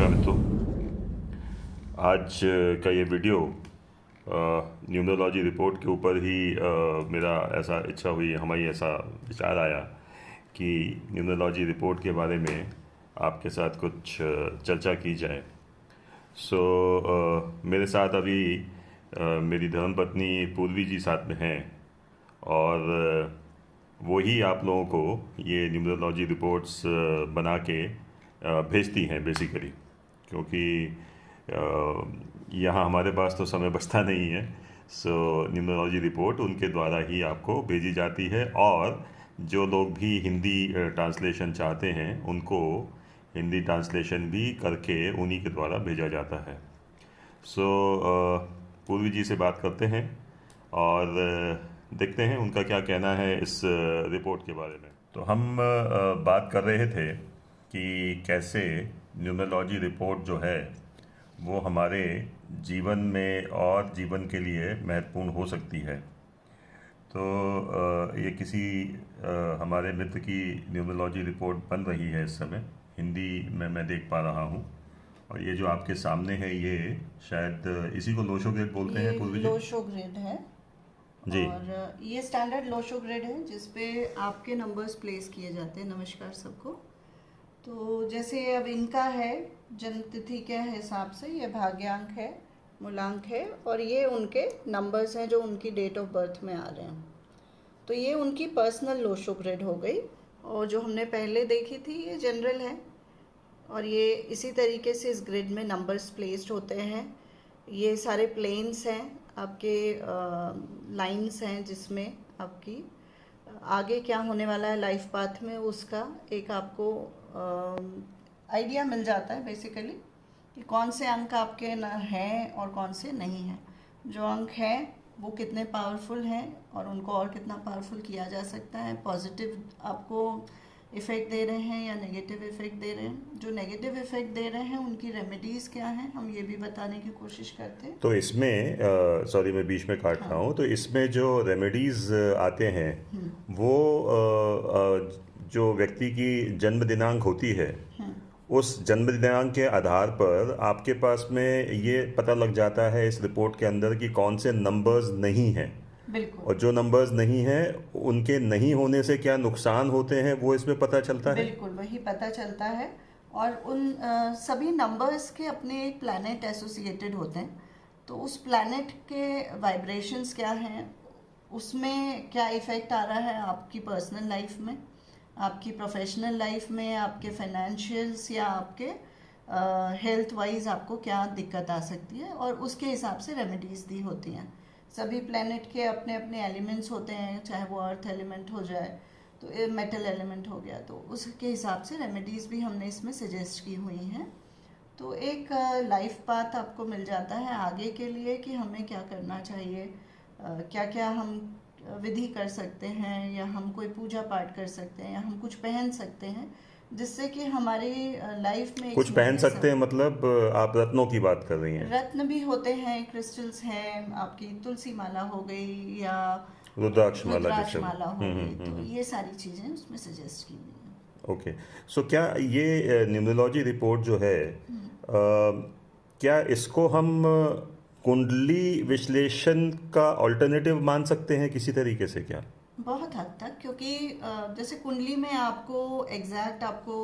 नमस्कार मित्रों। आज का ये वीडियो न्यूमरोलॉजी रिपोर्ट के ऊपर ही मेरा ऐसा इच्छा हुई, हमारी ऐसा विचार आया कि न्यूमरोलॉजी रिपोर्ट के बारे में आपके साथ कुछ चर्चा की जाए। मेरे साथ अभी मेरी धर्मपत्नी पूर्वी जी साथ में हैं और वो ही आप लोगों को ये न्यूमरोलॉजी रिपोर्ट्स बना के भेजती हैं बेसिकली, क्योंकि यहाँ हमारे पास तो समय बचता नहीं है। न्यूमरोलॉजी रिपोर्ट उनके द्वारा ही आपको भेजी जाती है और जो लोग भी हिंदी ट्रांसलेशन चाहते हैं उनको हिंदी ट्रांसलेशन भी करके उन्हीं के द्वारा भेजा जाता है। पूर्वी जी से बात करते हैं और देखते हैं उनका क्या कहना है इस रिपोर्ट के बारे में। तो हम बात कर रहे थे कि कैसे न्यूमरोलॉजी रिपोर्ट जो है वो हमारे जीवन में और जीवन के लिए महत्वपूर्ण हो सकती है। तो ये किसी हमारे मित्र की न्यूमरोलॉजी रिपोर्ट बन रही है इस समय, हिंदी में मैं देख पा रहा हूँ। और ये जो आपके सामने है ये शायद इसी को लोशो ग्रेड बोलते हैं पूर्वी जी? लोशो ग्रेड है जी। और ये स्टैंडर्ड लोशो ग्रेड है जिसपे आपके नंबर्स प्लेस किए जाते हैं। नमस्कार सबको। तो जैसे अब इनका है जन्म तिथि के हिसाब से ये भाग्यांक है, मूलांक है और ये उनके नंबर्स हैं जो उनकी डेट ऑफ बर्थ में आ रहे हैं। तो ये उनकी पर्सनल लोशो ग्रेड हो गई। और जो हमने पहले देखी थी ये जनरल है और ये इसी तरीके से इस ग्रिड में नंबर्स प्लेस्ड होते हैं। ये सारे प्लेन्स हैं, आपके लाइंस हैं जिसमें आपकी आगे क्या होने वाला है लाइफ पाथ में उसका एक आपको आइडिया मिल जाता है बेसिकली कि कौन से अंक आपके हैं और कौन से नहीं हैं। जो अंक हैं वो कितने पावरफुल हैं और उनको और कितना पावरफुल किया जा सकता है। पॉजिटिव आपको इफ़ेक्ट दे रहे हैं या नेगेटिव इफ़ेक्ट दे रहे हैं। जो नेगेटिव इफ़ेक्ट दे रहे हैं उनकी रेमेडीज़ क्या हैं, हम ये भी बताने की कोशिश करते हैं। तो इसमें सॉरी मैं बीच में काट रहा हूँ। तो इसमें जो रेमेडीज़ आते हैं वो जो व्यक्ति की जन्म दिनांक होती है उस जन्म दिनांक के आधार पर आपके पास में ये पता लग जाता है इस रिपोर्ट के अंदर कि कौन से नंबर्स नहीं हैं। बिल्कुल। और जो नंबर्स नहीं हैं उनके नहीं होने से क्या नुकसान होते हैं वो इसमें पता चलता है। बिल्कुल वही पता चलता है। और उन सभी नंबर्स के अपने एक प्लैनेट एसोसिएटेड होते हैं। तो उस प्लैनेट के वाइब्रेशंस क्या हैं, उसमें क्या इफ़ेक्ट आ रहा है आपकी पर्सनल लाइफ में, आपकी प्रोफेशनल लाइफ में, आपके फाइनेंशियल्स या आपके हेल्थ वाइज आपको क्या दिक्कत आ सकती है और उसके हिसाब से रेमेडीज़ दी होती हैं। सभी प्लैनेट के अपने अपने एलिमेंट्स होते हैं, चाहे वो अर्थ एलिमेंट हो जाए तो मेटल एलिमेंट हो गया, तो उसके हिसाब से रेमेडीज़ भी हमने इसमें सजेस्ट की हुई हैं। तो एक लाइफ पाथ आपको मिल जाता है आगे के लिए कि हमें क्या करना चाहिए, क्या क्या हम विधि कर सकते हैं या हम कोई पूजा पाठ कर सकते हैं या हम कुछ पहन सकते हैं जिससे कि हमारी लाइफ में कुछ पहन सकते हैं मतलब आप रत्नों की बात कर रही हैं? रत्न भी होते हैं, क्रिस्टल्स हैं, आपकी तुलसी माला हो गई या रुद्राक्ष माला रुद्राक्षमाला हो गई। तो ये सारी चीज़ें उसमें सजेस्ट की हुई हैं। ओके। क्या ये न्यूमरोलॉजी रिपोर्ट जो है क्या इसको हम कुंडली विश्लेषण का ऑल्टरनेटिव मान सकते हैं किसी तरीके से क्या? बहुत हद तक, क्योंकि जैसे कुंडली में आपको एग्जैक्ट आपको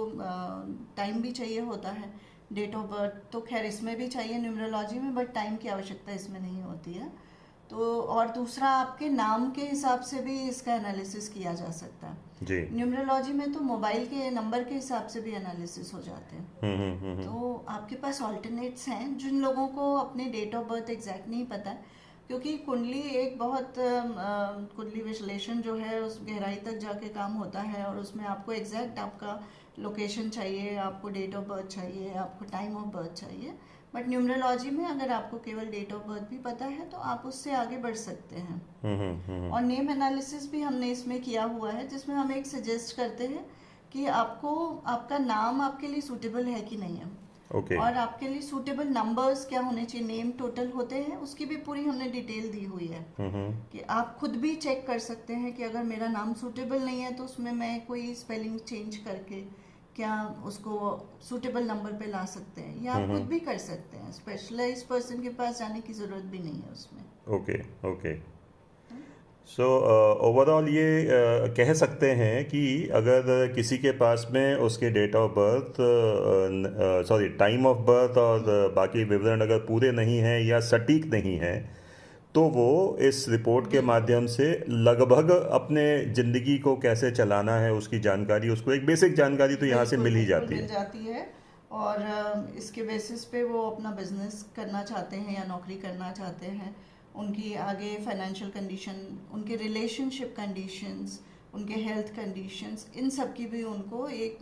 टाइम भी चाहिए होता है, डेट ऑफ बर्थ तो खैर इसमें भी चाहिए न्यूमरोलॉजी में, बट टाइम की आवश्यकता इसमें नहीं होती है। तो और दूसरा आपके नाम के हिसाब से भी इसका एनालिसिस किया जा सकता है जी। न्यूमरोलॉजी में तो मोबाइल के नंबर के हिसाब से भी एनालिसिस हो जाते हैं। तो आपके पास ऑल्टरनेट्स हैं जिन लोगों को अपने डेट ऑफ बर्थ एग्जैक्ट नहीं पता है, क्योंकि कुंडली एक बहुत कुंडली विश्लेषण जो है उस गहराई तक जाके काम होता है और उसमें आपको एग्जैक्ट आपका लोकेशन चाहिए, आपको डेट ऑफ बर्थ चाहिए, आपको टाइम ऑफ बर्थ चाहिए। बट न्यूमरोलॉजी में अगर आपको केवल डेट ऑफ बर्थ भी पता है तो आप उससे आगे बढ़ सकते हैं। और नेम एनालिसिस भी हमने इसमें किया हुआ है जिसमें हम एक सजेस्ट करते हैं कि आपको आपका नाम आपके लिए सूटेबल है कि नहीं है। Okay. और आपके लिए सूटेबल नंबर्स क्या होने चाहिए, नेम टोटल होते हैं, उसकी भी पूरी हमने डिटेल दी हुई है कि आप खुद भी चेक कर सकते हैं कि अगर मेरा नाम सूटेबल नहीं है तो उसमें मैं कोई स्पेलिंग चेंज करके क्या उसको सूटेबल नंबर पे ला सकते हैं, या आप खुद भी कर सकते हैं। स्पेशलाइज पर्सन के पास जाने की ज़रूरत भी नहीं है उसमें। Okay okay. सो ओवरऑल ये कह सकते हैं कि अगर किसी के पास में उसके date of birth, sorry time of birth और बाकी विवरण अगर पूरे नहीं हैं या सटीक नहीं हैं, तो वो इस रिपोर्ट के माध्यम से लगभग अपने ज़िंदगी को कैसे चलाना है उसकी जानकारी, उसको एक बेसिक जानकारी तो यहाँ से बिल्कुल मिल ही बिल्कुल जाती मिल है। जाती है। और इसके बेसिस पे वो अपना बिजनेस करना चाहते हैं या नौकरी करना चाहते हैं, उनकी आगे फाइनेंशियल कंडीशन, उनके रिलेशनशिप कंडीशंस, उनके हेल्थ कंडीशंस, इन सब की भी उनको एक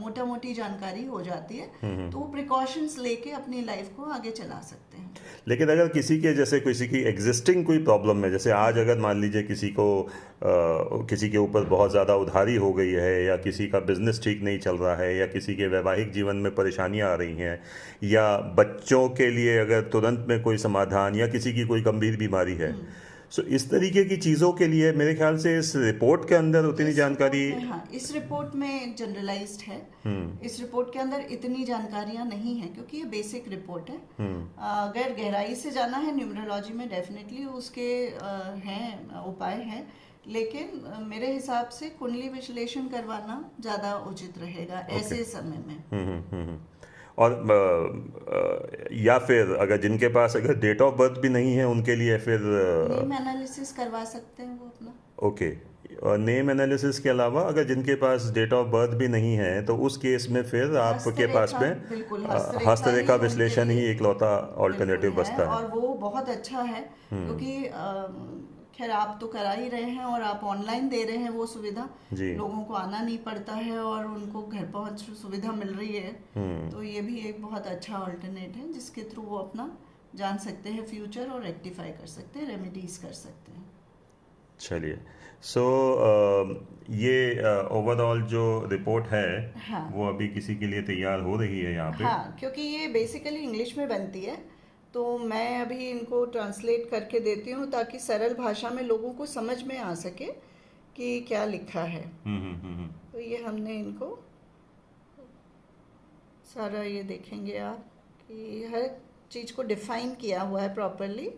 मोटा मोटी जानकारी हो जाती है, तो वो प्रिकॉशंस लेके अपनी लाइफ को आगे चला सकते हैं। लेकिन अगर किसी के जैसे किसी की एग्जिस्टिंग कोई प्रॉब्लम है, जैसे आज अगर मान लीजिए किसी को किसी के ऊपर बहुत ज़्यादा उधारी हो गई है, या किसी का बिजनेस ठीक नहीं चल रहा है, या किसी के वैवाहिक जीवन में परेशानियां आ रही हैं, या बच्चों के लिए अगर तुरंत में कोई समाधान, या किसी की कोई गंभीर बीमारी है, सो इस तरीके की चीज़ों के लिए मेरे ख्याल से इस रिपोर्ट के अंदर उतनी जानकारी। हाँ, इस रिपोर्ट में जनरलाइज्ड है। इस रिपोर्ट के अंदर इतनी जानकारियां नहीं है क्योंकि ये बेसिक रिपोर्ट है। अगर गहराई से जाना है न्यूमरोलॉजी में, डेफिनेटली उसके हैं उपाय हैं, लेकिन मेरे हिसाब से कुंडली विश्लेषण करवाना ज़्यादा उचित रहेगा ऐसे समय में। और या फिर अगर जिनके पास अगर डेट ऑफ बर्थ भी नहीं है उनके लिए फिर नेम एनालिसिस करवा सकते हैं वो अपना। ओके। नेम एनालिसिस के अलावा अगर जिनके पास डेट ऑफ बर्थ भी नहीं है, तो उस केस में फिर आपके पास में बिल्कुल हस्तरेखा विश्लेषण ही इकलौता ऑल्टरनेटिव बचता है। और वो बहुत अच्छा है क्योंकि खैर आप तो करा ही रहे हैं और आप ऑनलाइन दे रहे हैं वो सुविधा, लोगों को आना नहीं पड़ता है और उनको घर पहुंच सुविधा मिल रही है। तो ये भी एक बहुत अच्छा ऑल्टरनेट है जिसके थ्रू वो अपना जान सकते हैं फ्यूचर और रेक्टिफाई कर सकते हैं, रेमेडीज कर सकते हैं। चलिए, सो ये ओवरऑल जो रिपोर्ट है, हाँ, वो अभी किसी के लिए तैयार हो रही है यहाँ पे। हाँ, क्योंकि ये बेसिकली इंग्लिश में बनती है, तो मैं अभी इनको ट्रांसलेट करके देती हूँ ताकि सरल भाषा में लोगों को समझ में आ सके कि क्या लिखा है। तो ये हमने इनको सारा ये देखेंगे आप कि हर चीज़ को डिफाइन किया हुआ है प्रॉपरली,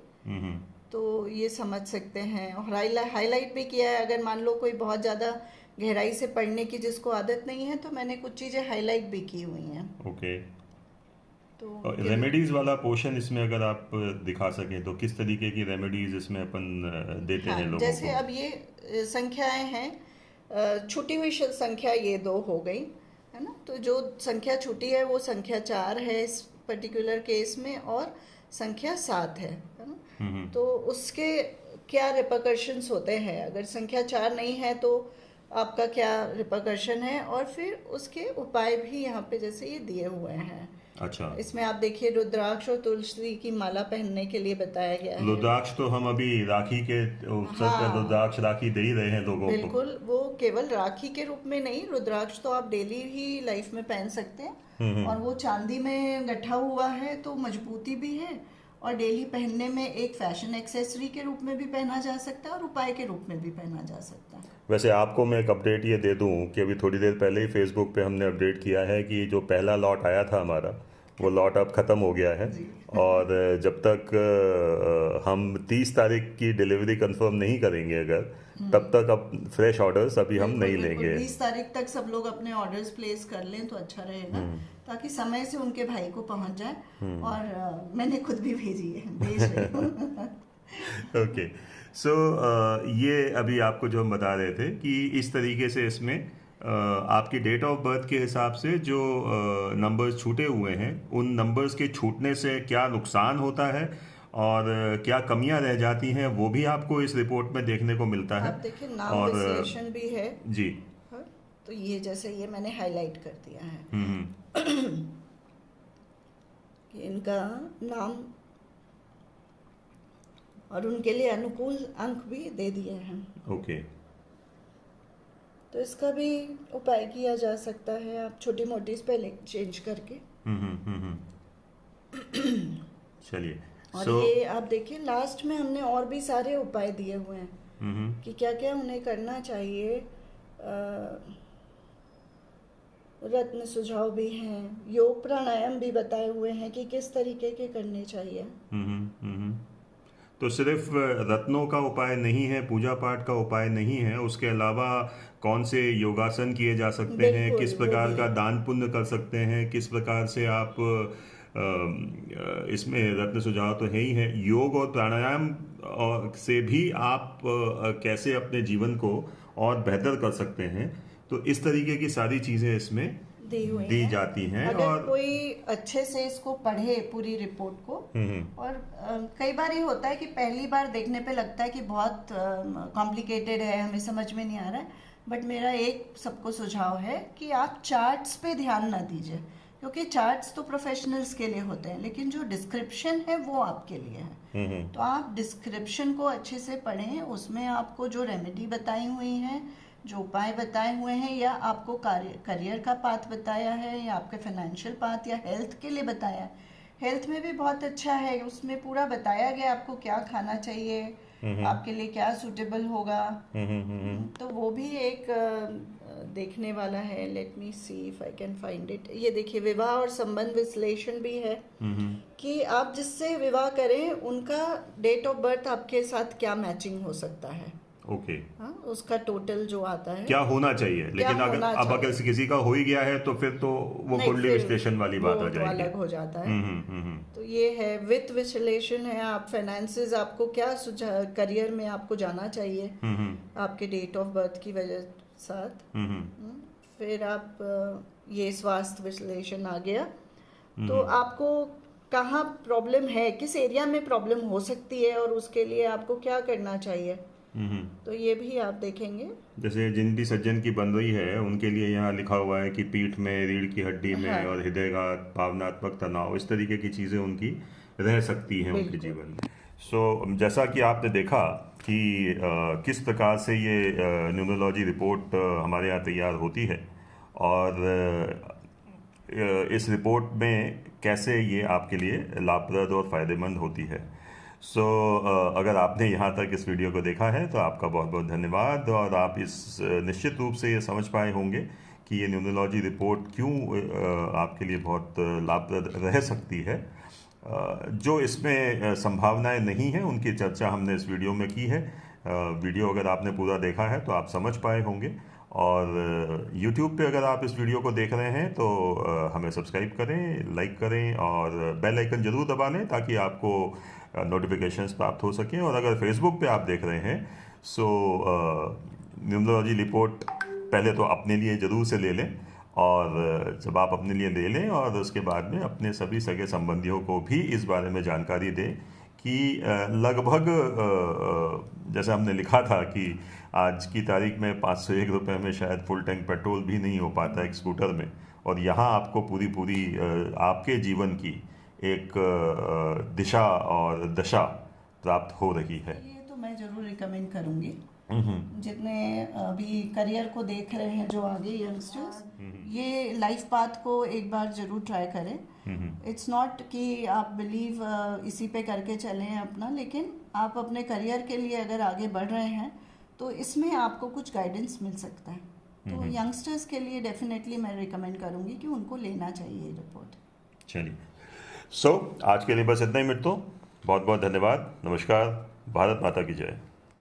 तो ये समझ सकते हैं। और हाईलाइट भी किया है, अगर मान लो कोई बहुत ज़्यादा गहराई से पढ़ने की जिसको आदत नहीं है तो मैंने कुछ चीज़ें हाईलाइट भी की हुई हैं। ओके। तो रेमेडीज वाला पोर्शन इसमें अगर आप दिखा सकें तो किस तरीके की रेमेडीज इसमें अपन देते हैं लोगों जैसे को? अब ये संख्याएं हैं, छूटी हुई संख्या ये 2 हो गई है ना, तो जो संख्या छूटी है वो संख्या 4 है इस पर्टिकुलर केस में, और संख्या 7 है ना। तो उसके क्या रिपरकशंस होते हैं, अगर संख्या 4 नहीं है तो आपका क्या रिपरकशन है, और फिर उसके उपाय भी यहाँ पे जैसे ये दिए हुए हैं। अच्छा, इसमें आप देखिए रुद्राक्ष और तुलसी की माला पहनने के लिए बताया गया है। रुद्राक्ष तो हम अभी राखी के अवसर पर रुद्राक्ष राखी दे ही रहे हैं लोगों को। बिल्कुल, वो केवल राखी के रूप में नहीं, रुद्राक्ष तो आप डेली ही लाइफ में पहन सकते हैं, और वो चांदी में गठा हुआ है तो मजबूती भी है, और डेली पहनने में एक फैशन एक्सेसरी के रूप में भी पहना जा सकता है और उपाय के रूप में भी पहना जा सकता है। वैसे आपको मैं एक अपडेट ये दे दूं कि अभी थोड़ी देर पहले ही फेसबुक पे हमने अपडेट किया है कि जो पहला लॉट आया था हमारा, वो लॉट अब ख़त्म हो गया है। और जब तक हम 30 तारीख की डिलीवरी कंफर्म नहीं करेंगे अगर, तब तक अब फ्रेश ऑर्डर्स अभी हम नहीं लेंगे। 20 तारीख तक सब लोग अपने ऑर्डर्स प्लेस कर लें तो अच्छा रहेगा, ताकि समय से उनके भाई को पहुंच जाए। और मैंने खुद भी भेजी है, भेज रही हूँ। ओके, सो ये अभी आपको जो हम बता रहे थे कि इस तरीके से इसमें आपकी डेट ऑफ बर्थ के हिसाब से जो नंबर्स छूटे हुए हैं, उन नंबर्स के छूटने से क्या नुकसान होता है और क्या कमियां रह जाती हैं, वो भी आपको इस रिपोर्ट में देखने को मिलता है। आप देखिए नाम विश्लेषण भी है जी। तो ये जैसे ये मैंने हाईलाइट कर दिया है कि इनका नाम और उनके लिए अनुकूल अंक भी दे दिए हैं। ओके, तो इसका भी उपाय किया जा सकता है, आप छोटी मोटी स्पेलिंग चेंज करके। चलिए, और ये आप देखिए लास्ट में हमने और भी सारे उपाय दिए हुए हैं कि क्या क्या उन्हें करना चाहिए। रत्न सुझाव भी हैं, योग प्राणायाम भी बताए हुए हैं कि किस तरीके के करने चाहिए। तो सिर्फ रत्नों का उपाय नहीं है, पूजा पाठ का उपाय नहीं है, उसके अलावा कौन से योगासन किए जा सकते हैं, बिल्कुल, किस वो प्रकार भी का है। दान पुण्य कर सकते हैं, किस प्रकार से आप इसमें रत्न सुझाव तो है ही है, योग और प्राणायाम से भी आप कैसे अपने जीवन को और बेहतर कर सकते हैं। तो इस तरीके की सारी चीज़ें इसमें दी हुई दी हैं। जाती हैं। अगर और कोई अच्छे से इसको पढ़े पूरी रिपोर्ट को, और कई बार ये होता है कि पहली बार देखने पे लगता है कि बहुत कॉम्प्लिकेटेड है, हमें समझ में नहीं आ रहा है, बट मेरा एक सबको सुझाव है कि आप चार्ट्स पे ध्यान ना दीजिए, क्योंकि चार्ट्स तो प्रोफेशनल्स के लिए होते हैं, लेकिन जो डिस्क्रिप्शन है वो आपके लिए है। तो आप डिस्क्रिप्शन को अच्छे से पढ़ें, उसमें आपको जो रेमेडी बताई हुई हैं, जो उपाय बताए हुए हैं, या आपको करियर का पाथ बताया है, या आपके फाइनेंशियल पाथ, या हेल्थ के लिए बताया है। हेल्थ में भी बहुत अच्छा है, उसमें पूरा बताया गया आपको क्या खाना चाहिए, आपके लिए क्या सूटेबल होगा। तो वो भी एक देखने वाला है। Let me see if I can find it. ये देखिए, विवाह और संबंध विश्लेषण भी है कि आप जिससे विवाह करें उनका डेट ऑफ बर्थ आपके साथ क्या मैचिंग हो सकता है। ओके, हाँ, उसका टोटल जो आता है क्या होना चाहिए, क्या लेकिन होना अगर चाहिए। किसी का हो ही गया है तो फिर तो वो नहीं, कुंडली फिर विश्लेषण वाली वो बात आ तो जाएगी। अलग हो जाता है। हम्म। तो ये है वित्त विश्लेषण है, आप फाइनेंसेस, आपको क्या करियर में आपको जाना चाहिए आपके डेट ऑफ बर्थ की वजह साथ। फिर आप ये स्वास्थ्य विश्लेषण आ गया, तो आपको कहाँ प्रॉब्लम है, किस एरिया में प्रॉब्लम हो सकती है, और उसके लिए आपको क्या करना चाहिए। तो ये भी आप देखेंगे। जैसे जिन भी सज्जन की बन रही है उनके लिए यहाँ लिखा हुआ है कि पीठ में, रीढ़ की हड्डी में हाँ, और हृदयघात, भावनात्मक तनाव, इस तरीके की चीज़ें उनकी रह सकती हैं उनके बिल्कुल। जीवन में। जैसा कि आपने देखा कि किस प्रकार से ये न्यूमरोलॉजी रिपोर्ट हमारे यहाँ तैयार होती है, और इस रिपोर्ट में कैसे ये आपके लिए लाभप्रद और फ़ायदेमंद होती है। अगर आपने यहाँ तक इस वीडियो को देखा है तो आपका बहुत बहुत धन्यवाद, और आप इस निश्चित रूप से ये समझ पाए होंगे कि ये न्यूमरोलॉजी रिपोर्ट क्यों आपके लिए बहुत लाभप्रद रह सकती है। जो इसमें संभावनाएं नहीं हैं उनकी चर्चा हमने इस वीडियो में की है। वीडियो अगर आपने पूरा देखा है तो आप समझ पाए होंगे, और YouTube पे अगर आप इस वीडियो को देख रहे हैं तो हमें सब्सक्राइब करें, लाइक करें, और बेल आइकन ज़रूर दबा लें ताकि आपको नोटिफिकेशंस प्राप्त हो सकें। और अगर फेसबुक पे आप देख रहे हैं न्यूमरोलॉजी रिपोर्ट पहले तो अपने लिए ज़रूर से ले लें, और जब आप अपने लिए ले लें और उसके बाद में अपने सभी सगे संबंधियों को भी इस बारे में जानकारी दें कि लगभग जैसे हमने लिखा था कि आज की तारीख में 501 रुपये में शायद फुल टैंक पेट्रोल भी नहीं हो पाता एक स्कूटर में, और यहाँ आपको पूरी आपके जीवन की एक दिशा और दशा प्राप्त हो रही है। ये तो मैं जरूर रिकमेंड करूंगी जितने अभी करियर को देख रहे हैं, जो आगे यंगस्टर्स, ये लाइफ पाथ को एक बार जरूर ट्राई करें। इट्स नॉट कि आप बिलीव इसी पे करके चलें अपना, लेकिन आप अपने करियर के लिए अगर आगे बढ़ रहे हैं तो इसमें आपको कुछ गाइडेंस मिल सकता है। तो यंगस्टर्स के लिए डेफिनेटली मैं रिकमेंड करूंगी कि उनको लेना चाहिए ये रिपोर्ट। चलिए, आज के लिए बस इतना ही मित्रों। बहुत बहुत धन्यवाद। नमस्कार। भारत माता की जय।